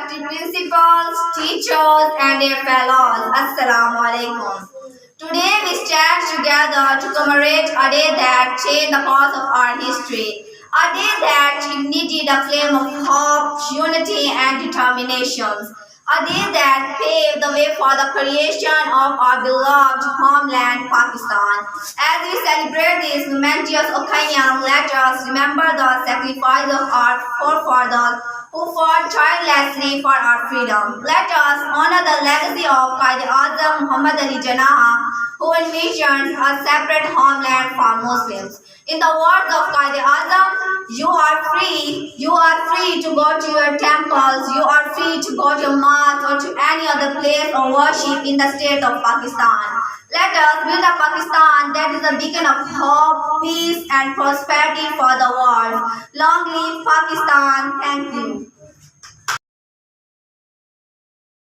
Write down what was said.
Principals, teachers, and their fellows. Assalamu alaikum. Today we stand together to commemorate a day that changed the course of our history. A day that ignited a flame of hope, unity, and determination. A day that paved the way for the creation of our beloved homeland, Pakistan. As we celebrate this momentous occasion, let us remember the sacrifice of our forefathers who fought tirelessly for our freedom. Let us honor the legacy of Quaid-e-Azam Muhammad Ali Jinnah, who envisioned a separate homeland for Muslims. In the words of Quaid-e-Azam, you are free. You are free to go to your temples. You are free to go to your mosque or to any other place of worship in the state of Pakistan. Let us build a Pakistan that is a beacon of hope, peace, and prosperity for the world. Long live Pakistan. Thank you.